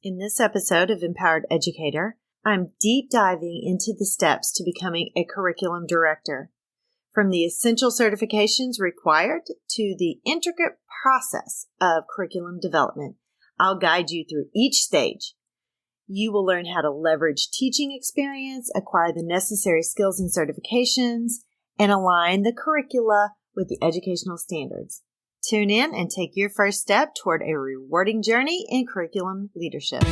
In this episode of Empowered Educator, I'm deep diving into the steps to becoming a curriculum director. From the essential certifications required to the intricate process of curriculum development, I'll guide you through each stage. You will learn how to leverage teaching experience, acquire the necessary skills and certifications, and align the curricula with the educational standards. Tune in and take your first step toward a rewarding journey in curriculum leadership.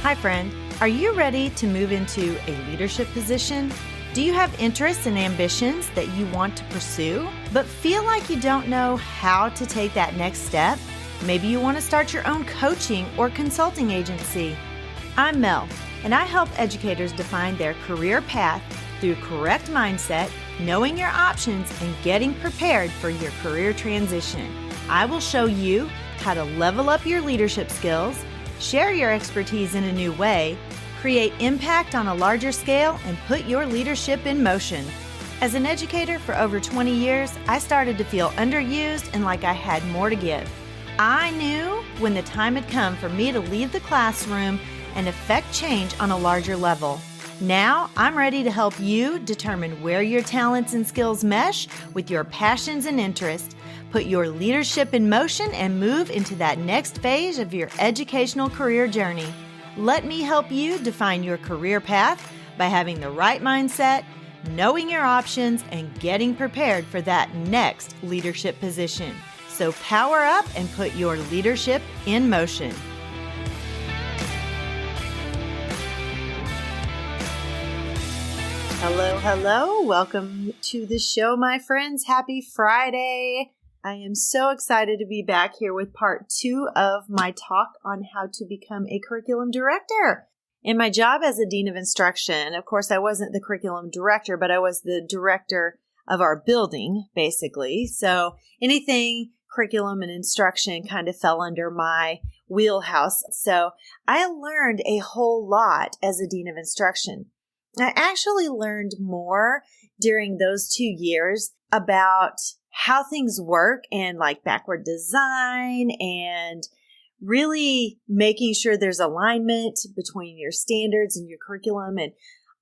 Hi, friend. Are you ready to move into a leadership position? Do you have interests and ambitions that you want to pursue, but feel like you don't know how to take that next step? Maybe you want to start your own coaching or consulting agency. I'm Mel, and I help educators define their career path through correct mindset, knowing your options, and getting prepared for your career transition. I will show you how to level up your leadership skills, share your expertise in a new way, create impact on a larger scale, and put your leadership in motion. As an educator for over 20 years, I started to feel underused and like I had more to give. I knew when the time had come for me to leave the classroom and affect change on a larger level. Now, I'm ready to help you determine where your talents and skills mesh with your passions and interests, put your leadership in motion, and move into that next phase of your educational career journey. Let me help you define your career path by having the right mindset, knowing your options, and getting prepared for that next leadership position. So power up and put your leadership in motion. Hello. Welcome to the show, my friends. Happy Friday. I am so excited to be back here with part 2 of my talk on how to become a curriculum director. In my job as a dean of instruction, of course, I wasn't the curriculum director, but I was the director of our building, basically. So anything curriculum and instruction kind of fell under my wheelhouse. So I learned a whole lot as a dean of instruction. I actually learned more during those 2 years about how things work and like backward design and really making sure there's alignment between your standards and your curriculum. And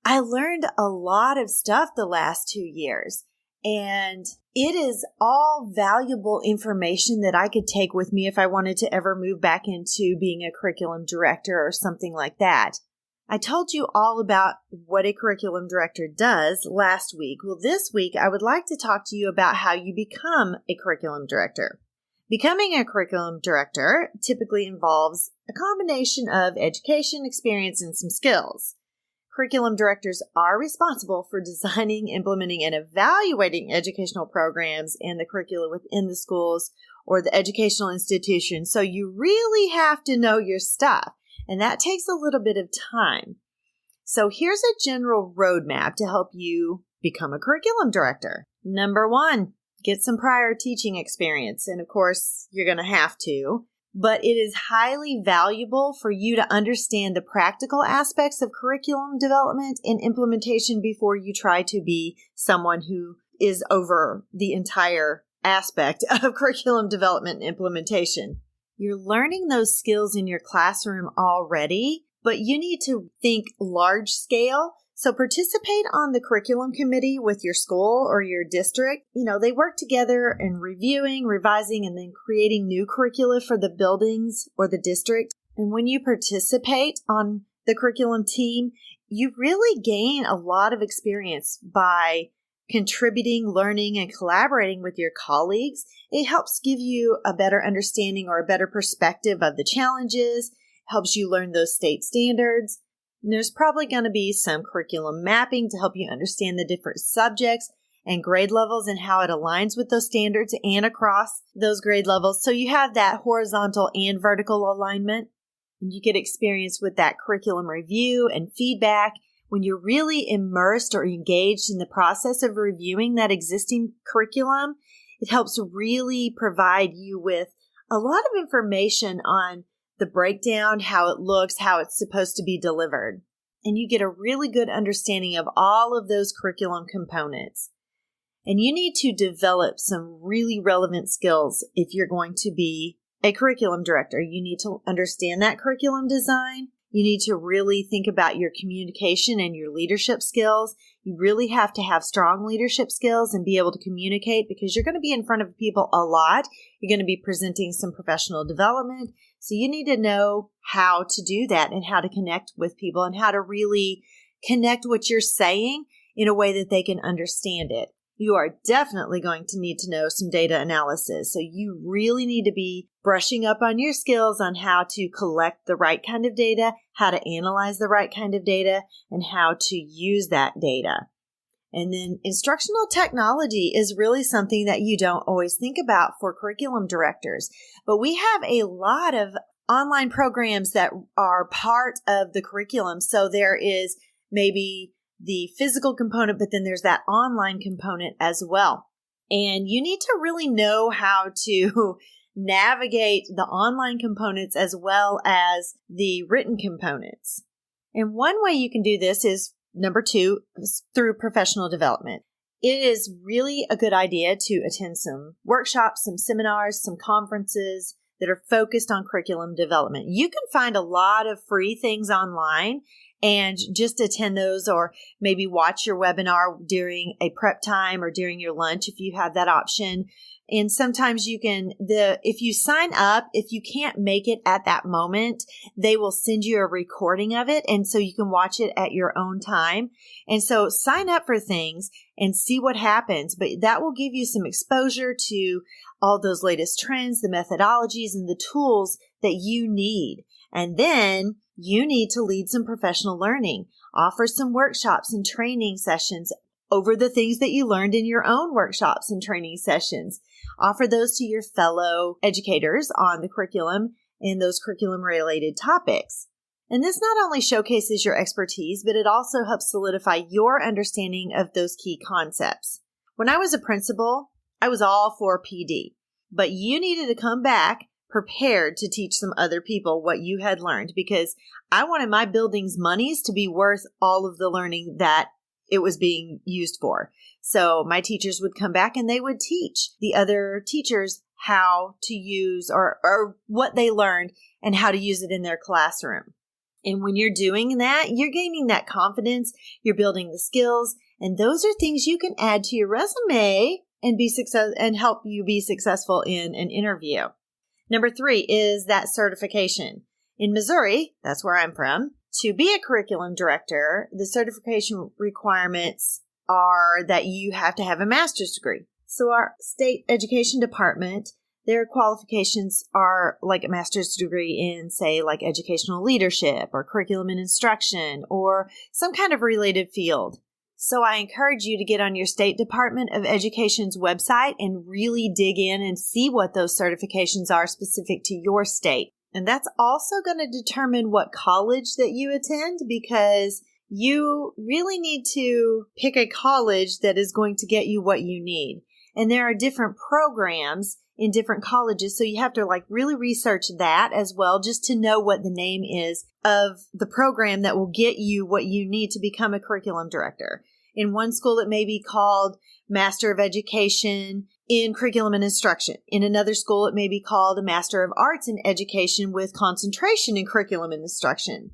I learned a lot of stuff the last 2 years. And it is all valuable information that I could take with me if I wanted to ever move back into being a curriculum director or something like that. I told you all about what a curriculum director does last week. Well, this week, I would like to talk to you about how you become a curriculum director. Becoming a curriculum director typically involves a combination of education, experience, and some skills. Curriculum directors are responsible for designing, implementing, and evaluating educational programs and the curricula within the schools or the educational institution. So you really have to know your stuff, and that takes a little bit of time. So here's a general roadmap to help you become a curriculum director. Number 1, get some prior teaching experience. And of course, you're going to have to. But it is highly valuable for you to understand the practical aspects of curriculum development and implementation before you try to be someone who is over the entire aspect of curriculum development and implementation. You're learning those skills in your classroom already, but you need to think large scale. So participate on the curriculum committee with your school or your district. They work together in reviewing, revising, and then creating new curricula for the buildings or the district. And when you participate on the curriculum team, you really gain a lot of experience by contributing, learning, and collaborating with your colleagues. It helps give you a better understanding or a better perspective of the challenges, helps you learn those state standards. And there's probably going to be some curriculum mapping to help you understand the different subjects and grade levels and how it aligns with those standards and across those grade levels. So you have that horizontal and vertical alignment, and you get experience with that curriculum review and feedback. When you're really immersed or engaged in the process of reviewing that existing curriculum, it helps really provide you with a lot of information on the breakdown, how it looks, how it's supposed to be delivered. and you get a really good understanding of all of those curriculum components. And you need to develop some really relevant skills if you're going to be a curriculum director. You need to understand that curriculum design. You need to really think about your communication and your leadership skills. You really have to have strong leadership skills and be able to communicate because you're going to be in front of people a lot. You're going to be presenting some professional development. So you need to know how to do that and how to connect with people and how to really connect what you're saying in a way that they can understand it. You are definitely going to need to know some data analysis. So you really need to be brushing up on your skills on how to collect the right kind of data, how to analyze the right kind of data, and how to use that data. And then instructional technology is really something that you don't always think about for curriculum directors. But we have a lot of online programs that are part of the curriculum. So there is maybe the physical component, but then there's that online component as well. And you need to really know how to navigate the online components as well as the written components. And one way you can do this is, number 2, through professional development. It is really a good idea to attend some workshops, some seminars, some conferences that are focused on curriculum development. You can find a lot of free things online and just attend those, or maybe watch your webinar during a prep time or during your lunch if you have that option. And sometimes you can, if you sign up, if you can't make it at that moment, they will send you a recording of it. And so you can watch it at your own time. And so sign up for things and see what happens. But that will give you some exposure to all those latest trends, the methodologies, and the tools that you need. And then you need to lead some professional learning, offer some workshops and training sessions over the things that you learned in your own workshops and training sessions. Offer those to your fellow educators on the curriculum and those curriculum-related topics. And this not only showcases your expertise, but it also helps solidify your understanding of those key concepts. When I was a principal, I was all for PD, but you needed to come back prepared to teach some other people what you had learned, because I wanted my building's monies to be worth all of the learning that it was being used for. So my teachers would come back and they would teach the other teachers how to use or what they learned and how to use it in their classroom. And when you're doing that, you're gaining that confidence, you're building the skills, and those are things you can add to your resume and help you be successful in an interview. Number 3 is that certification. In Missouri, that's where I'm from, to be a curriculum director, the certification requirements are that you have to have a master's degree. So our state education department, their qualifications are like a master's degree in, say, like educational leadership or curriculum and instruction or some kind of related field. So I encourage you to get on your State Department of Education's website and really dig in and see what those certifications are specific to your state. And that's also going to determine what college that you attend, because you really need to pick a college that is going to get you what you need. And there are different programs in different colleges, so you have to really research that as well, just to know what the name is of the program that will get you what you need to become a curriculum director. In one school, it may be called Master of Education in Curriculum and Instruction. In another school, it may be called a Master of Arts in Education with concentration in Curriculum and Instruction.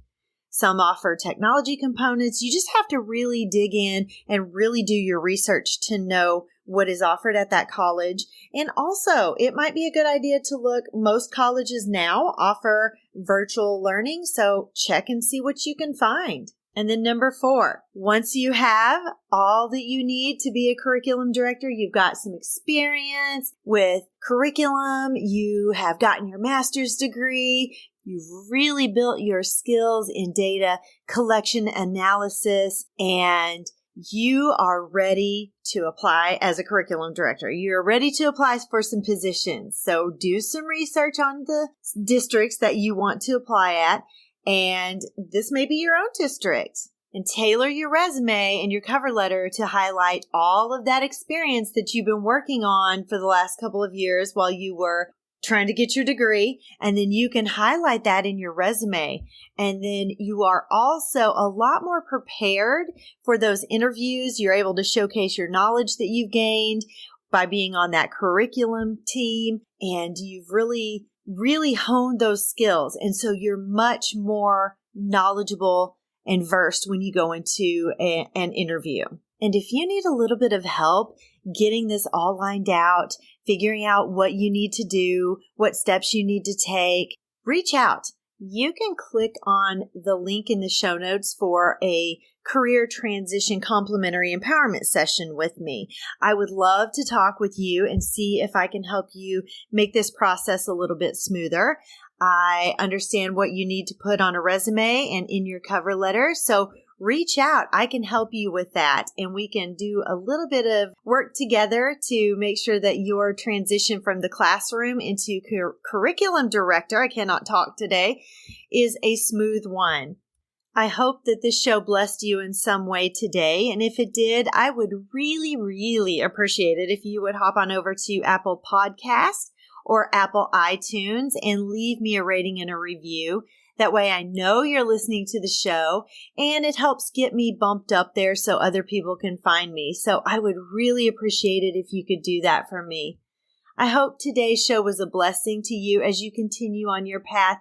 Some offer technology components. You just have to really dig in and really do your research to know what is offered at that college. And also, it might be a good idea to look. Most colleges now offer virtual learning, so check and see what you can find. And then number 4, once you have all that you need to be a curriculum director, you've got some experience with curriculum, you have gotten your master's degree, you've really built your skills in data collection analysis, and you are ready to apply as a curriculum director. You're ready to apply for some positions. So do some research on the districts that you want to apply at. And this may be your own district. And tailor your resume and your cover letter to highlight all of that experience that you've been working on for the last couple of years while you were trying to get your degree, and then you can highlight that in your resume. And then you are also a lot more prepared for those interviews. You're able to showcase your knowledge that you've gained by being on that curriculum team, and you've really honed those skills. And so you're much more knowledgeable and versed when you go into an interview. And if you need a little bit of help getting this all lined out, figuring out what you need to do, what steps you need to take, reach out. You can click on the link in the show notes for a career transition complimentary empowerment session with me. I would love to talk with you and see if I can help you make this process a little bit smoother. I understand what you need to put on a resume and in your cover letter. So reach out. I can help you with that. And we can do a little bit of work together to make sure that your transition from the classroom into curriculum director, I cannot talk today, is a smooth one. I hope that this show blessed you in some way today. And if it did, I would really appreciate it if you would hop on over to Apple Podcasts or Apple iTunes and leave me a rating and a review. That way I know you're listening to the show, and it helps get me bumped up there so other people can find me. So I would really appreciate it if you could do that for me. I hope today's show was a blessing to you as you continue on your path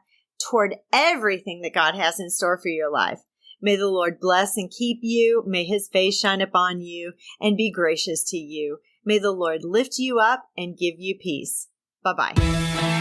toward everything that God has in store for your life. May the Lord bless and keep you. May His face shine upon you and be gracious to you. May the Lord lift you up and give you peace. Bye-bye.